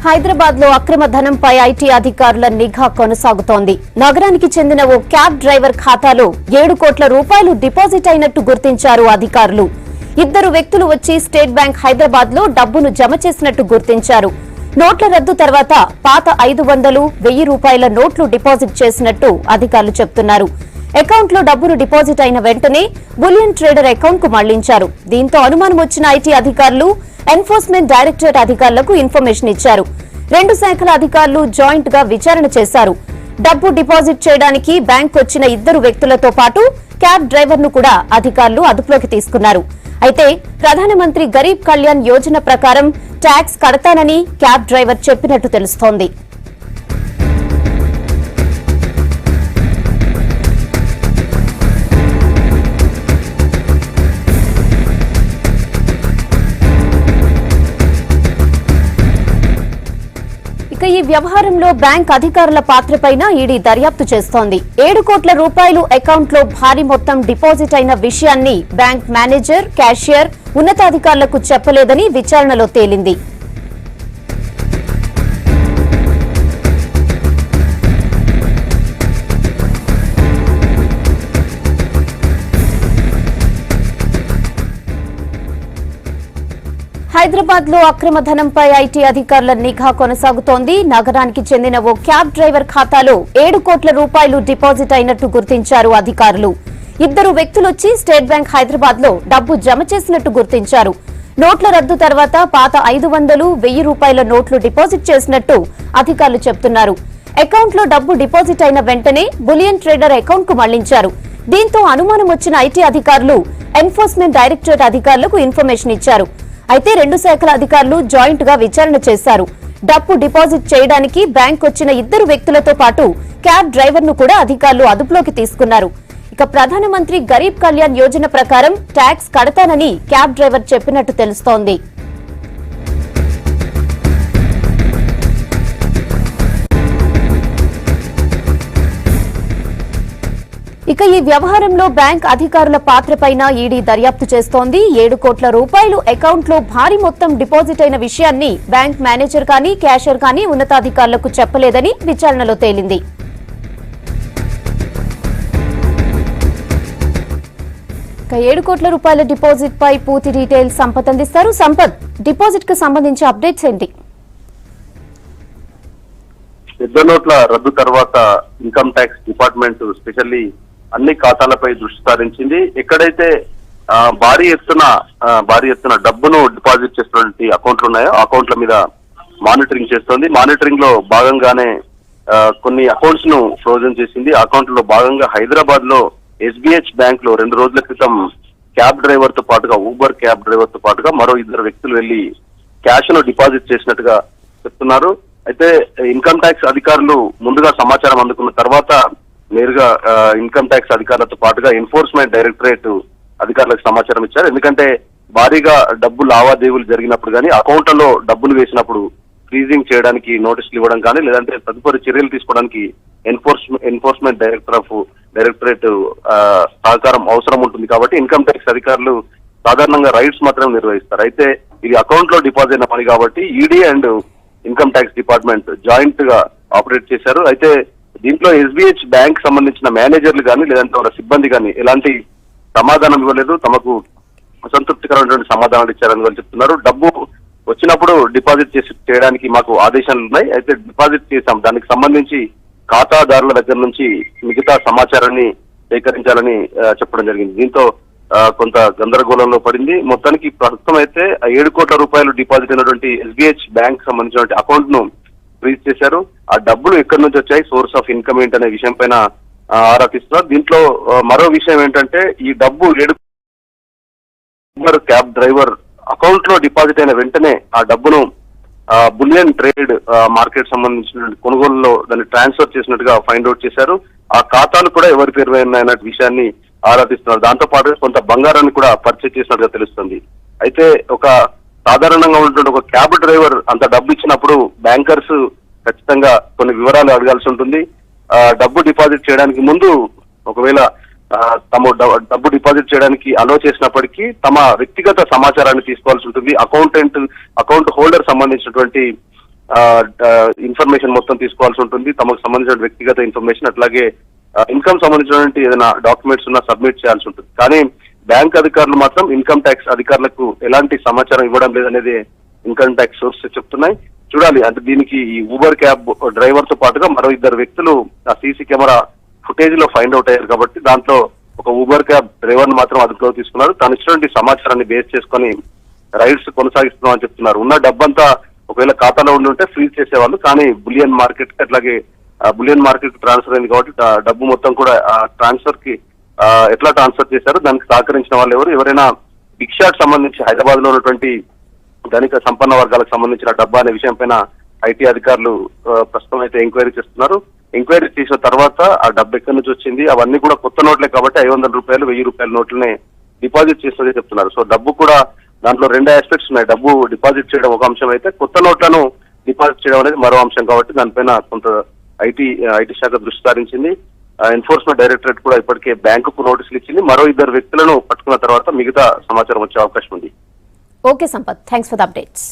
హైదరాబాద్ లో అక్రమ ధనంపై ఐటీ అధికారుల నిఘా కొనసాగుతోంది. నగరానికి చెందిన ఓ క్యాబ్ డ్రైవర్ ఖాతాలో 7 కోట్ల రూపాయలు డిపాజిట్ అయినట్టు గుర్తించారు అధికారులు. 2 వ్యక్తులు వచ్చి స్టేట్ బ్యాంక్ హైదరాబాద్ లో డబ్బును జమ చేసినట్టు గుర్తించారు. నోట్ల రద్దు తర్వాత పాత 500, 1000 రూపాయల నోట్లు డిపాజిట్ చేసినట్టు అధికారులు చెబుతున్నారు. అకౌంట్ లో డబ్బులు డిపాజిట్ అయిన వెంటనే బులియన్ ట్రేడర్ అకౌంట్ కు మళ్లించారు. దీంతో అనుమానం వచ్చిన ఐటీ అధికారులు ఎన్ఫోర్స్మెంట్ డైరెక్టరేట్ అధికారులకు ఇన్ఫర్మేషన్ ఇచ్చారు. 2 శాఖల అధికారులు జాయింట్ గా విచారణ చేశారు. డబ్బు డిపాజిట్ చేయడానికి బ్యాంక్ వచ్చిన 2 వ్యక్తులతో పాటు క్యాబ్ డ్రైవర్ ను కూడా అధికారులు అదుపులోకి తీసుకున్నారు. అయితే ప్రధానమంత్రి గరీబ్ కళ్యాణ్ యోజన ప్రకారం ట్యాక్స్ కడతానని క్యాబ్ డ్రైవర్ చెప్పినట్టు తెలుస్తోంది. ఈ వ్యవహారంలో బ్యాంక్ అధికారుల పాత్రపైన ఈడీ దర్యాప్తు చేస్తోంది. 7 కోట్ల రూపాయలు అకౌంట్ లో భారీ మొత్తం డిపాజిట్ అయిన విషయాన్ని బ్యాంక్ మేనేజర్, క్యాషియర్, ఉన్నతాధికారులకు చెప్పలేదని విచారణలో తేలింది. హైదరాబాద్ లో అక్రమ ధనంపై ఐటీ అధికారుల నిఘా కొనసాగుతోంది. నగరానికి చెందిన ఓ క్యాబ్ డ్రైవర్ ఖాతాలో 7 కోట్ల రూపాయలు డిపాజిట్ అయినట్టు గుర్తించారు అధికారులు. 2 వ్యక్తులొచ్చి స్టేట్ బ్యాంక్ హైదరాబాద్ లో డబ్బు జమ చేసినట్టు గుర్తించారు. నోట్ల రద్దు తర్వాత పాత 500, 1000 రూపాయల నోట్లు డిపాజిట్ చేసినట్టు అధికారులు చెబుతున్నారు. అకౌంట్ లో డబ్బు డిపాజిట్ అయిన వెంటనే బులియన్ ట్రేడర్ అకౌంట్ కు మళ్లించారు. దీంతో అనుమానం వచ్చిన ఐటీ అధికారులు ఎన్ఫోర్స్మెంట్ డైరెక్టరేట్ అధికారులకు ఇన్ఫర్మేషన్ ఇచ్చారు. అయితే 2 శాఖల అధికారులు జాయింట్ గా విచారణ చేశారు. డబ్బు డిపాజిట్ చేయడానికి బ్యాంక్ వచ్చిన 2 వ్యక్తులతో పాటు క్యాబ్ డ్రైవర్ ను కూడా అధికారులు అదుపులోకి తీసుకున్నారు. ఇక ప్రధానమంత్రి గరీబ్ కళ్యాణ్ యోజన ప్రకారం ట్యాక్స్ కడతానని క్యాబ్ డ్రైవర్ చెప్పినట్టు తెలుస్తోంది. ఇక ఈ వ్యవహారంలో బ్యాంక్ అధికారుల పాత్రపైన ఈడీ దర్యాప్తు చేస్తోంది. 7 కోట్ల రూపాయలు అకౌంట్ లో భారీ మొత్తం డిపాజిట్ అయిన విషయాన్ని బ్యాంక్ మేనేజర్ కానీ, క్యాషియర్ కానీ ఉన్నతాధికారులకు చెప్పలేదని విచారణలో తేలింది. ఇక 7 కోట్ల రూపాయల డిపాజిట్ పై పూర్తి డీటెయిల్స్ సంపత్ అందిస్తారు. సంపత్, డిపాజిట్ కు సంబంధించి అప్డేట్స్ ఏంటి? పెద్ద నోట్ల రద్దు తర్వాత ఇన్కమ్ ట్యాక్స్ డిపార్ట్మెంట్ స్పెషల్లీ అన్ని ఖాతాలపై దృష్టి సారించింది. ఎక్కడైతే భారీ ఎత్తున డబ్బును డిపాజిట్ చేసినటువంటి అకౌంట్లు ఉన్నాయో ఆ అకౌంట్ల మీద మానిటరింగ్ చేస్తోంది. మానిటరింగ్ లో భాగంగానే కొన్ని అకౌంట్స్ ను ఫ్రోజన్ చేసింది. ఆ అకౌంట్ లో భాగంగా హైదరాబాద్ లో SBH బ్యాంక్ లో 2 రోజుల క్రితం క్యాబ్ డ్రైవర్ తో పాటుగా, ఊబర్ క్యాబ్ డ్రైవర్ తో పాటుగా మరో 2 వ్యక్తులు వెళ్లి క్యాష్ ను డిపాజిట్ చేసినట్టుగా చెప్తున్నారు. అయితే ఇన్కమ్ ట్యాక్స్ అధికారులు ముందుగా సమాచారం అందుకున్న తర్వాత నేరుగా ఇన్కమ్ ట్యాక్స్ అధికారులతో పాటుగా ఎన్ఫోర్స్మెంట్ డైరెక్టరేట్ అధికారులకు సమాచారం ఇచ్చారు. ఎందుకంటే భారీగా డబ్బు లావాదేవీలు జరిగినప్పుడు కానీ, అకౌంట్లలో డబ్బులు వేసినప్పుడు ఫ్రీజింగ్ చేయడానికి నోటీసులు ఇవ్వడం కానీ, లేదంటే తదుపరి చర్యలు తీసుకోవడానికి ఎన్ఫోర్స్మెంట్ డైరెక్టరేట్ సహకారం అవసరం ఉంటుంది. కాబట్టి ఇన్కమ్ ట్యాక్స్ అధికారులు సాధారణంగా రైడ్స్ మాత్రమే నిర్వహిస్తారు. అయితే ఇది అకౌంట్ లో డిపాజిట్ అయిన పని కాబట్టి ED and income tax department joint గా ఆపరేట్ చేశారు. అయితే దీంట్లో SBH బ్యాంక్ సంబంధించిన మేనేజర్లు కానీ, లేదంటే వాళ్ళ సిబ్బంది కానీ ఎలాంటి సమాధానం ఇవ్వలేదు. తమకు అసంతృప్తికరమైనటువంటి సమాధానాలు ఇచ్చారని వాళ్ళు చెప్తున్నారు. డబ్బు వచ్చినప్పుడు డిపాజిట్ చేయడానికి మాకు ఆదేశాలు ఉన్నాయి. అయితే డిపాజిట్ చేశాం, దానికి సంబంధించి ఖాతాదారుల దగ్గర నుంచి మిగతా సమాచారాన్ని సేకరించాలని చెప్పడం జరిగింది. దీంతో కొంత గందరగోళంలో పడింది. మొత్తానికి ప్రస్తుతం అయితే 7 కోట్ల రూపాయలు డిపాజిట్ అయినటువంటి SBH బ్యాంక్ సంబంధించినటువంటి అకౌంట్ ను ఫ్రీజ్ చేశారు. ఆ డబ్బులు ఎక్కడి నుంచి వచ్చాయి, సోర్స్ ఆఫ్ ఇన్కమ్ ఏంటనే విషయం పైన ఆరా తీస్తున్నారు. దీంట్లో మరో విషయం ఏంటంటే ఈ డబ్బు 7 క్యాబ్ డ్రైవర్ అకౌంట్ లో డిపాజిట్ అయిన వెంటనే ఆ డబ్బును బులియన్ ట్రేడ్ మార్కెట్ సంబంధించిన కొనుగోలులో దాన్ని ట్రాన్స్ఫర్ చేసినట్టుగా ఫైండ్ అవుట్ చేశారు. ఆ ఖాతాలు కూడా ఎవరి పేరు అయిన విషయాన్ని ఆరాధిస్తున్నారు. దాంతో పాటు కొంత బంగారాన్ని కూడా పర్చేజ్ చేసినట్టుగా తెలుస్తుంది. అయితే ఒక సాధారణంగా ఉన్నటువంటి ఒక క్యాబ్ డ్రైవర్ అంత డబ్బు ఇచ్చినప్పుడు బ్యాంకర్స్ ఖచ్చితంగా కొన్ని వివరాలు అడగాల్సి ఉంటుంది. డబ్బు డిపాజిట్ చేయడానికి ముందు ఒకవేళ తమ డబ్బు డిపాజిట్ చేయడానికి అలో చేసినప్పటికీ తమ వ్యక్తిగత సమాచారాన్ని తీసుకోవాల్సి ఉంటుంది. అకౌంట్ హోల్డర్ సంబంధించినటువంటి ఇన్ఫర్మేషన్ మొత్తం తీసుకోవాల్సి ఉంటుంది. తమకు సంబంధించిన వ్యక్తిగత ఇన్ఫర్మేషన్ అట్లాగే ఇన్కమ్ సంబంధించినటువంటి ఏదైనా డాక్యుమెంట్స్ ఉన్నా సబ్మిట్ చేయాల్సి ఉంటుంది. కానీ బ్యాంక్ అధికారులు మాత్రం ఇన్కమ్ ట్యాక్స్ అధికారులకు ఎలాంటి సమాచారం ఇవ్వడం లేదనేది ఇన్కమ్ ట్యాక్స్ సోర్సెస్ చెప్తున్నాయి. చూడాలి, అంటే దీనికి ఈ ఊబర్ క్యాబ్ డ్రైవర్ తో పాటుగా మరో 2 వ్యక్తులు ఆ సీసీ కెమెరా ఫుటేజ్ లో ఫైండ్ అవుట్ అయ్యారు కాబట్టి దాంట్లో ఒక ఊబర్ క్యాబ్ డ్రైవర్ ని మాత్రం అదుపులో తీసుకున్నారు. తను ఇచ్చినటువంటి సమాచారాన్ని బేస్ చేసుకొని రైడ్స్ కొనసాగిస్తున్నామని చెప్తున్నారు. ఉన్న డబ్బంతా ఒకవేళ ఖాతాలో ఉండి ఫ్రీజ్ చేసేవాళ్ళు, కానీ బులియన్ మార్కెట్ అట్లాగే బులియన్ మార్కెట్ ట్రాన్స్ఫర్ అయింది కాబట్టి డబ్బు మొత్తం కూడా ట్రాన్స్ఫర్ కి ఎట్లా ట్రాన్స్ఫర్ చేశారు, దానికి సహకరించిన వాళ్ళు ఎవరైనా బిగ్ షాట్ సంబంధించి హైదరాబాద్ లో ఉన్నటువంటి ధనిక సంపన్న వర్గాలకు సంబంధించిన డబ్బా అనే విషయం పైన ఐటీ అధికారులు ప్రస్తుతం అయితే ఎంక్వైరీ చేస్తున్నారు. ఎంక్వైరీ చేసిన తర్వాత ఆ డబ్బు ఎక్కడి నుంచి వచ్చింది, అవన్నీ కూడా కొత్త నోట్లే కాబట్టి 500 రూపాయలు 1000 రూపాయల నోట్లనే డిపాజిట్ చేస్తుందని చెప్తున్నారు. సో డబ్బు కూడా దాంట్లో 2 ఆస్పెక్ట్స్ ఉన్నాయి. డబ్బు డిపాజిట్ చేయడం ఒక అంశం అయితే కొత్త నోట్లను డిపాజిట్ చేయడం అనేది మరో అంశం కాబట్టి దానిపైన కొంత ఐటీ శాఖ దృష్టి సారించింది. ఎన్ఫోర్స్మెంట్ డైరెక్టరేట్ కూడా ఇప్పటికే బ్యాంకుకు నోటీసులు ఇచ్చింది. మరో 2 వ్యక్తులను పట్టుకున్న తర్వాత మిగతా సమాచారం వచ్చే అవకాశం ఉంది. Okay Sampath, thanks for the updates.